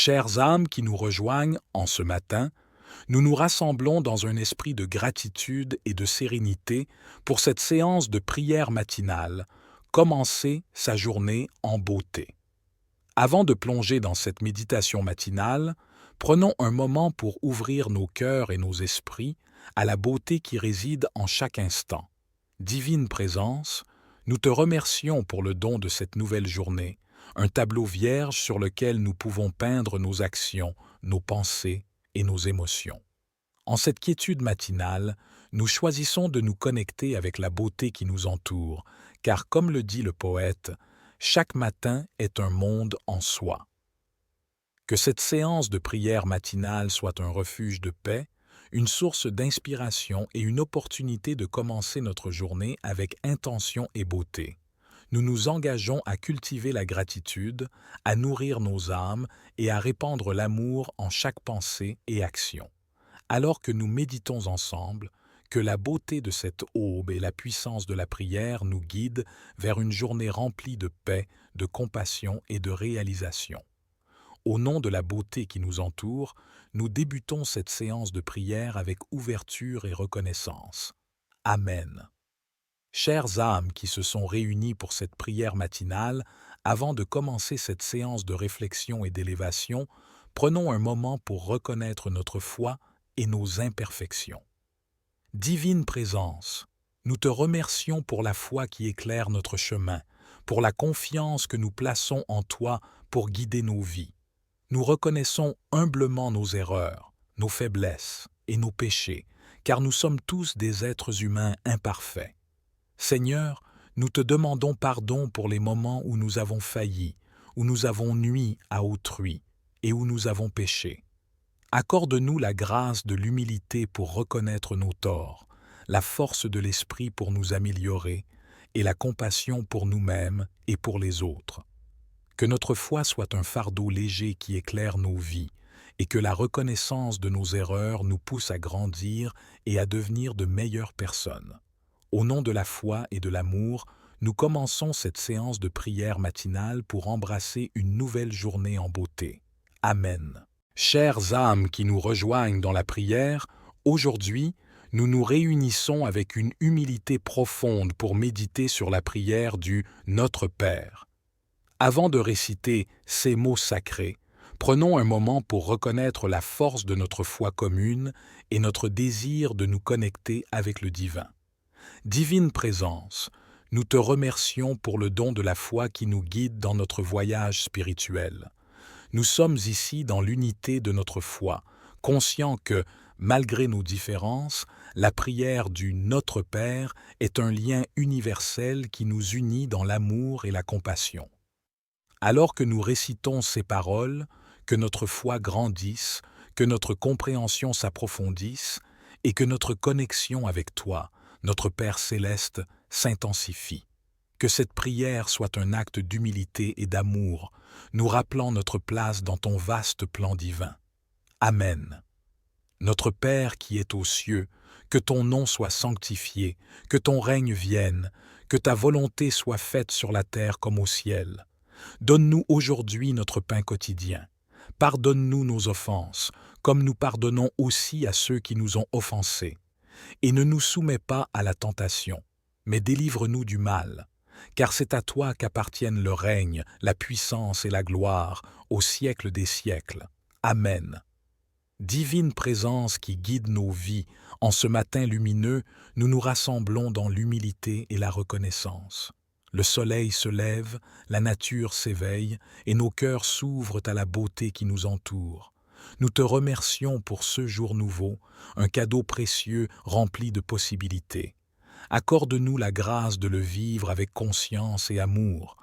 Chères âmes qui nous rejoignent en ce matin, nous nous rassemblons dans un esprit de gratitude et de sérénité pour cette séance de prière matinale, commencer sa journée en beauté. Avant de plonger dans cette méditation matinale, prenons un moment pour ouvrir nos cœurs et nos esprits à la beauté qui réside en chaque instant. Divine Présence, nous te remercions pour le don de cette nouvelle journée, un tableau vierge sur lequel nous pouvons peindre nos actions, nos pensées et nos émotions. En cette quiétude matinale, nous choisissons de nous connecter avec la beauté qui nous entoure, car comme le dit le poète, chaque matin est un monde en soi. Que cette séance de prière matinale soit un refuge de paix, une source d'inspiration et une opportunité de commencer notre journée avec intention et beauté. Nous nous engageons à cultiver la gratitude, à nourrir nos âmes et à répandre l'amour en chaque pensée et action. Alors que nous méditons ensemble, que la beauté de cette aube et la puissance de la prière nous guident vers une journée remplie de paix, de compassion et de réalisation. Au nom de la beauté qui nous entoure, nous débutons cette séance de prière avec ouverture et reconnaissance. Amen. Chères âmes qui se sont réunies pour cette prière matinale, avant de commencer cette séance de réflexion et d'élévation, prenons un moment pour reconnaître notre foi et nos imperfections. Divine Présence, nous te remercions pour la foi qui éclaire notre chemin, pour la confiance que nous plaçons en toi pour guider nos vies. Nous reconnaissons humblement nos erreurs, nos faiblesses et nos péchés, car nous sommes tous des êtres humains imparfaits. Seigneur, nous te demandons pardon pour les moments où nous avons failli, où nous avons nui à autrui et où nous avons péché. Accorde-nous la grâce de l'humilité pour reconnaître nos torts, la force de l'esprit pour nous améliorer et la compassion pour nous-mêmes et pour les autres. Que notre foi soit un fardeau léger qui éclaire nos vies et que la reconnaissance de nos erreurs nous pousse à grandir et à devenir de meilleures personnes. Au nom de la foi et de l'amour, nous commençons cette séance de prière matinale pour embrasser une nouvelle journée en beauté. Amen. Chères âmes qui nous rejoignent dans la prière, aujourd'hui, nous nous réunissons avec une humilité profonde pour méditer sur la prière du Notre Père. Avant de réciter ces mots sacrés, prenons un moment pour reconnaître la force de notre foi commune et notre désir de nous connecter avec le divin. Divine Présence, nous te remercions pour le don de la foi qui nous guide dans notre voyage spirituel. Nous sommes ici dans l'unité de notre foi, conscients que, malgré nos différences, la prière du Notre Père est un lien universel qui nous unit dans l'amour et la compassion. Alors que nous récitons ces paroles, que notre foi grandisse, que notre compréhension s'approfondisse et que notre connexion avec toi, notre Père céleste, s'intensifie. Que cette prière soit un acte d'humilité et d'amour, nous rappelant notre place dans ton vaste plan divin. Amen. Notre Père qui es aux cieux, que ton nom soit sanctifié, que ton règne vienne, que ta volonté soit faite sur la terre comme au ciel. Donne-nous aujourd'hui notre pain quotidien. Pardonne-nous nos offenses, comme nous pardonnons aussi à ceux qui nous ont offensés. Et ne nous soumets pas à la tentation, mais délivre-nous du mal, car c'est à toi qu'appartiennent le règne, la puissance et la gloire, au siècle des siècles. Amen. Divine Présence qui guide nos vies, en ce matin lumineux, nous nous rassemblons dans l'humilité et la reconnaissance. Le soleil se lève, la nature s'éveille, et nos cœurs s'ouvrent à la beauté qui nous entoure. Nous te remercions pour ce jour nouveau, un cadeau précieux rempli de possibilités. Accorde-nous la grâce de le vivre avec conscience et amour.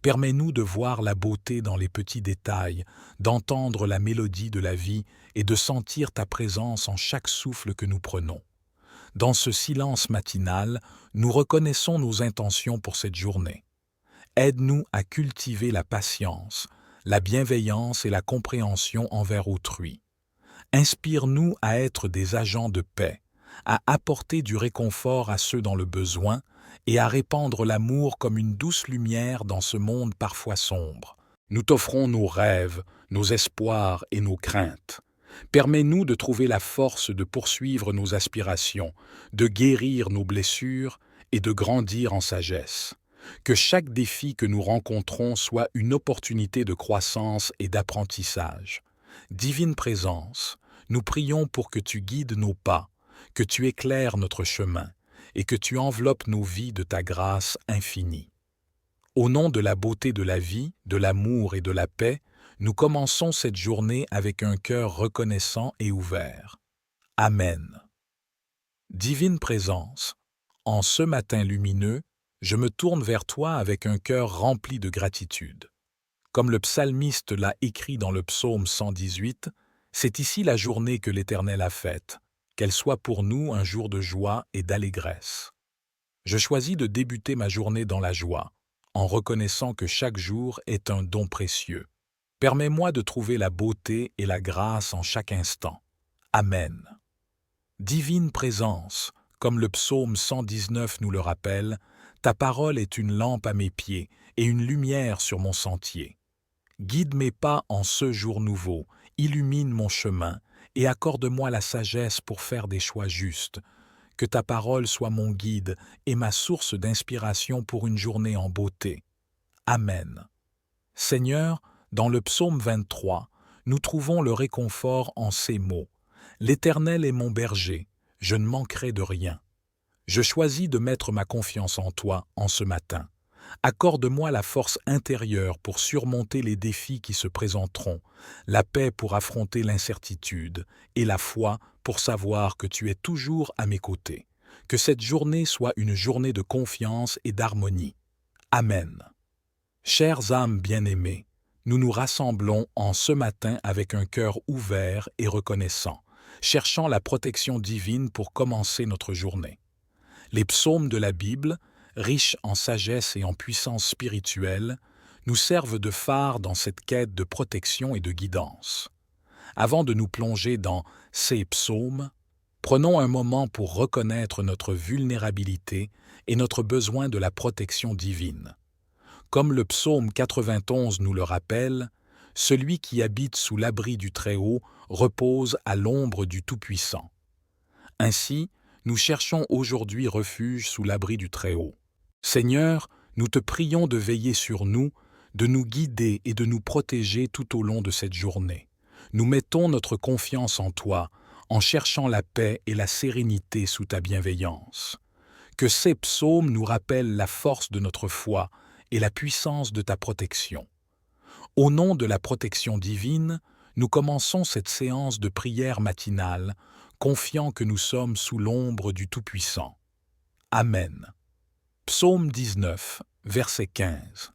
Permets-nous de voir la beauté dans les petits détails, d'entendre la mélodie de la vie et de sentir ta présence en chaque souffle que nous prenons. Dans ce silence matinal, nous reconnaissons nos intentions pour cette journée. Aide-nous à cultiver la patience, la bienveillance et la compréhension envers autrui. Inspire-nous à être des agents de paix, à apporter du réconfort à ceux dans le besoin et à répandre l'amour comme une douce lumière dans ce monde parfois sombre. Nous t'offrons nos rêves, nos espoirs et nos craintes. Permets-nous de trouver la force de poursuivre nos aspirations, de guérir nos blessures et de grandir en sagesse. Que chaque défi que nous rencontrons soit une opportunité de croissance et d'apprentissage. Divine Présence, nous prions pour que tu guides nos pas, que tu éclaires notre chemin et que tu enveloppes nos vies de ta grâce infinie. Au nom de la beauté de la vie, de l'amour et de la paix, nous commençons cette journée avec un cœur reconnaissant et ouvert. Amen. Divine Présence, en ce matin lumineux, je me tourne vers toi avec un cœur rempli de gratitude. Comme le psalmiste l'a écrit dans le psaume 118, c'est ici la journée que l'Éternel a faite, qu'elle soit pour nous un jour de joie et d'allégresse. Je choisis de débuter ma journée dans la joie, en reconnaissant que chaque jour est un don précieux. Permets-moi de trouver la beauté et la grâce en chaque instant. Amen. Divine Présence, comme le psaume 119 nous le rappelle, ta parole est une lampe à mes pieds et une lumière sur mon sentier. Guide mes pas en ce jour nouveau, illumine mon chemin et accorde-moi la sagesse pour faire des choix justes. Que ta parole soit mon guide et ma source d'inspiration pour une journée en beauté. Amen. Seigneur, dans le psaume 23, nous trouvons le réconfort en ces mots. L'Éternel est mon berger, je ne manquerai de rien. Je choisis de mettre ma confiance en toi en ce matin. Accorde-moi la force intérieure pour surmonter les défis qui se présenteront, la paix pour affronter l'incertitude et la foi pour savoir que tu es toujours à mes côtés. Que cette journée soit une journée de confiance et d'harmonie. Amen. Chères âmes bien-aimées, nous nous rassemblons en ce matin avec un cœur ouvert et reconnaissant, cherchant la protection divine pour commencer notre journée. Les psaumes de la Bible, riches en sagesse et en puissance spirituelle, nous servent de phare dans cette quête de protection et de guidance. Avant de nous plonger dans ces psaumes, prenons un moment pour reconnaître notre vulnérabilité et notre besoin de la protection divine. Comme le psaume 91 nous le rappelle, « Celui qui habite sous l'abri du Très-Haut repose à l'ombre du Tout-Puissant ». Ainsi, nous cherchons aujourd'hui refuge sous l'abri du Très-Haut. Seigneur, nous te prions de veiller sur nous, de nous guider et de nous protéger tout au long de cette journée. Nous mettons notre confiance en toi, en cherchant la paix et la sérénité sous ta bienveillance. Que ces psaumes nous rappellent la force de notre foi et la puissance de ta protection. Au nom de la protection divine, nous commençons cette séance de prière matinale, confiant que nous sommes sous l'ombre du Tout-Puissant. Amen. Psaume 19, verset 15.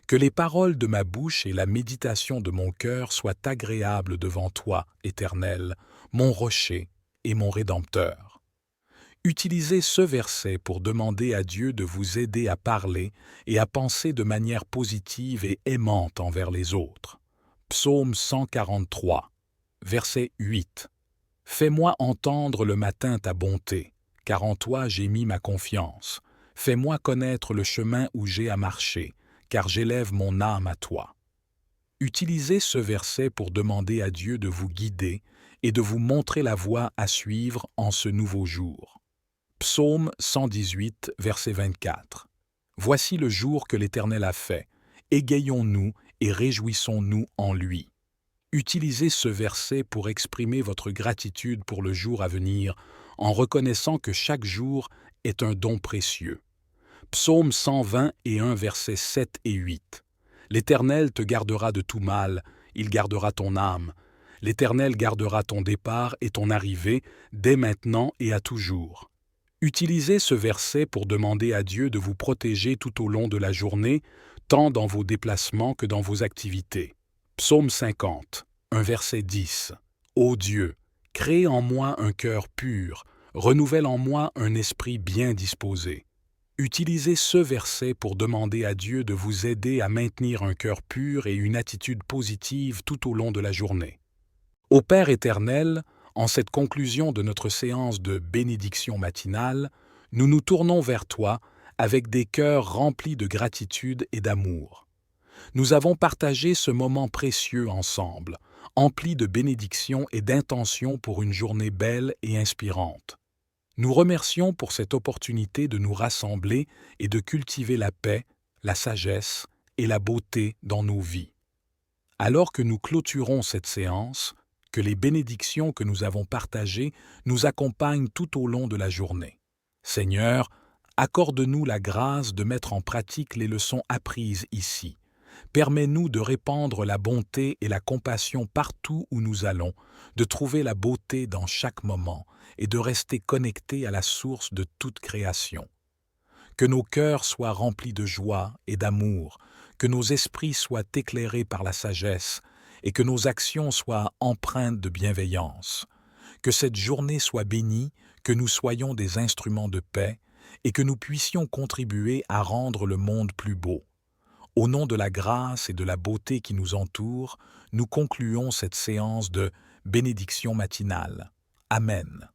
Que les paroles de ma bouche et la méditation de mon cœur soient agréables devant toi, Éternel, mon rocher et mon Rédempteur. Utilisez ce verset pour demander à Dieu de vous aider à parler et à penser de manière positive et aimante envers les autres. Psaume 143, verset 8. Fais-moi entendre le matin ta bonté, car en toi j'ai mis ma confiance. Fais-moi connaître le chemin où j'ai à marcher, car j'élève mon âme à toi. Utilisez ce verset pour demander à Dieu de vous guider et de vous montrer la voie à suivre en ce nouveau jour. Psaume 118, verset 24. Voici le jour que l'Éternel a fait. Égayons-nous et réjouissons-nous en lui. Utilisez ce verset pour exprimer votre gratitude pour le jour à venir en reconnaissant que chaque jour est un don précieux. Psaume 121, versets 7 et 8. L'Éternel te gardera de tout mal, il gardera ton âme. L'Éternel gardera ton départ et ton arrivée dès maintenant et à toujours. Utilisez ce verset pour demander à Dieu de vous protéger tout au long de la journée, tant dans vos déplacements que dans vos activités. Psaume 50, un verset 10. Ô Dieu, crée en moi un cœur pur, renouvelle en moi un esprit bien disposé. Utilisez ce verset pour demander à Dieu de vous aider à maintenir un cœur pur et une attitude positive tout au long de la journée. Ô Père éternel, en cette conclusion de notre séance de bénédiction matinale, nous nous tournons vers toi avec des cœurs remplis de gratitude et d'amour. Nous avons partagé ce moment précieux ensemble, empli de bénédictions et d'intentions pour une journée belle et inspirante. Nous remercions pour cette opportunité de nous rassembler et de cultiver la paix, la sagesse et la beauté dans nos vies. Alors que nous clôturons cette séance, que les bénédictions que nous avons partagées nous accompagnent tout au long de la journée. Seigneur, accorde-nous la grâce de mettre en pratique les leçons apprises ici. Permets-nous de répandre la bonté et la compassion partout où nous allons, de trouver la beauté dans chaque moment et de rester connectés à la source de toute création. Que nos cœurs soient remplis de joie et d'amour, que nos esprits soient éclairés par la sagesse et que nos actions soient empreintes de bienveillance. Que cette journée soit bénie, que nous soyons des instruments de paix et que nous puissions contribuer à rendre le monde plus beau. Au nom de la grâce et de la beauté qui nous entourent, nous concluons cette séance de bénédiction matinale. Amen.